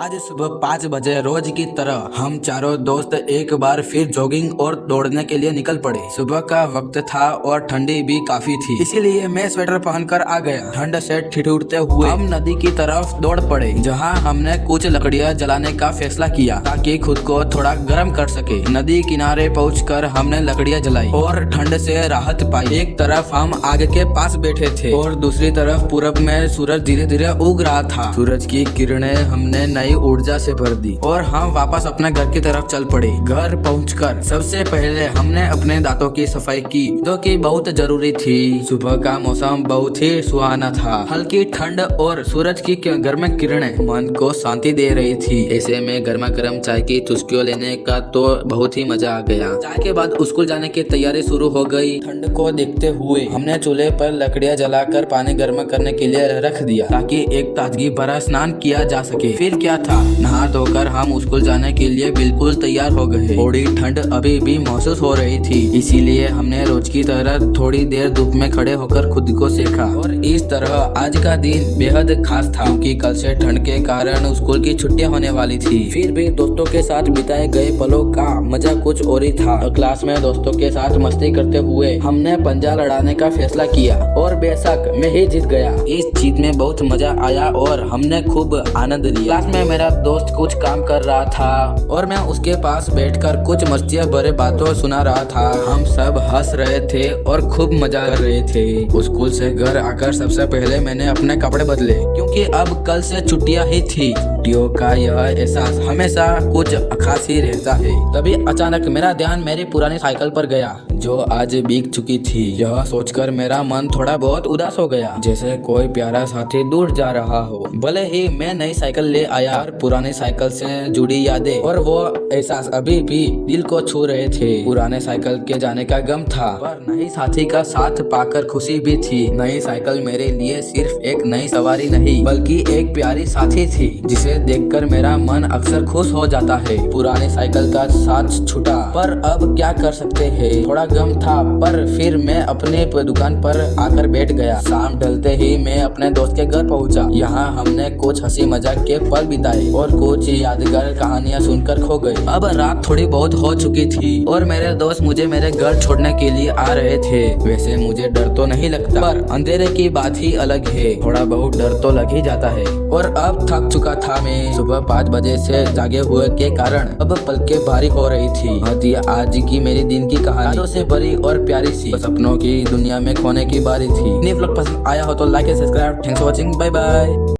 आज सुबह 5 बजे रोज की तरह हम चारों दोस्त एक बार फिर जॉगिंग और दौड़ने के लिए निकल पड़े। सुबह का वक्त था और ठंडी भी काफी थी, इसीलिए मैं स्वेटर पहनकर आ गया। ठंड से ठिठुरते हुए हम नदी की तरफ दौड़ पड़े, जहां हमने कुछ लकड़ियां जलाने का फैसला किया ताकि खुद को थोड़ा गर्म कर सके। नदी किनारे पहुंचकर हमने लकड़ियां जलाई और ठंड से राहत पाई। एक तरफ हम आग के पास बैठे थे और दूसरी तरफ पूरब में सूरज धीरे धीरे उग रहा था। सूरज की किरणें हमने नई ऊर्जा से भर दी और हम वापस अपने घर की तरफ चल पड़े। घर पहुंचकर सबसे पहले हमने अपने दांतों की सफाई की, जो कि बहुत जरूरी थी। सुबह का मौसम बहुत ही सुहाना था। हल्की ठंड और सूरज की गर्म किरणें मन को शांति दे रही थी। ऐसे में गर्मा गर्म चाय की चुस्कियों लेने का तो बहुत ही मजा आ गया। चाय के बाद स्कूल जाने की तैयारी शुरू हो गई। ठंड को देखते हुए हमने चूल्हे पर लकड़ियां जलाकर पानी गर्म करने के लिए रख दिया ताकि एक ताजगी भरा स्नान किया जा सके। फिर क्या था, नहा धोकर हम स्कूल जाने के लिए बिल्कुल तैयार हो गए। थोड़ी ठंड अभी भी महसूस हो रही थी, इसीलिए हमने रोज की तरह थोड़ी देर धूप में खड़े होकर खुद को सेका। और इस तरह आज का दिन बेहद खास था, क्योंकि कल से ठंड के कारण स्कूल की छुट्टियां होने वाली थी। फिर भी दोस्तों के साथ बिताए गए पलों का मजा कुछ और ही था। क्लास में दोस्तों के साथ मस्ती करते हुए हमने पंजा लड़ाने का फैसला किया और बेशक मैं ही जीत गया। इस जीत में बहुत मजा आया और हमने खूब आनंद लिया। क्लास में मेरा दोस्त कुछ काम कर रहा था और मैं उसके पास बैठकर कुछ मस्तियां भरे बातों सुना रहा था। हम सब हंस रहे थे और खूब मजा कर रहे थे। स्कूल से घर आकर सबसे पहले मैंने अपने कपड़े बदले, क्योंकि अब कल से छुट्टियां ही थी। छुट्टियों का यह एहसास हमेशा कुछ खास ही रहता है। तभी अचानक मेरा ध्यान मेरी पुरानी साइकिल पर गया, जो आज भीग चुकी थी। यह सोचकर मेरा मन थोड़ा बहुत उदास हो गया, जैसे कोई प्यारा साथी दूर जा रहा हो। भले ही मैं नई साइकिल ले आया, और पुरानी साइकिल से जुड़ी यादें और वो एहसास अभी भी दिल को छू रहे थे। पुराने साइकिल के जाने का गम था, पर नई साथी का साथ पाकर खुशी भी थी। नई साइकिल मेरे लिए सिर्फ एक नई सवारी नहीं, बल्कि एक प्यारी साथी थी, जिसे देखकर मेरा मन अक्सर खुश हो जाता है। पुरानी साइकिल का साथ छूटा, पर अब क्या कर सकते हैं। थोड़ा गम था, पर फिर मैं अपने दुकान पर आकर बैठ गया। शाम ढलते ही मैं अपने दोस्त के घर पहुंचा। यहाँ हमने कुछ हंसी मजाक के पल बिताए और कुछ यादगार कहानियां सुनकर खो गए। अब रात थोड़ी बहुत हो चुकी थी और मेरे दोस्त मुझे मेरे घर छोड़ने के लिए आ रहे थे। वैसे मुझे डर तो नहीं लगता, पर अंधेरे की बात ही अलग है। थोड़ा बहुत डर तो लग ही जाता है। और अब थक चुका था मैं। सुबह 5 बजे से जागे हुए के कारण अब पलकें भारी हो रही थी। आज की मेरी दिन की कहानी से भरी और प्यारी सी सपनों की दुनिया में खोने की बारी थी। व्लॉग पसंद आया हो तो like and subscribe. Thanks for watching. Bye bye.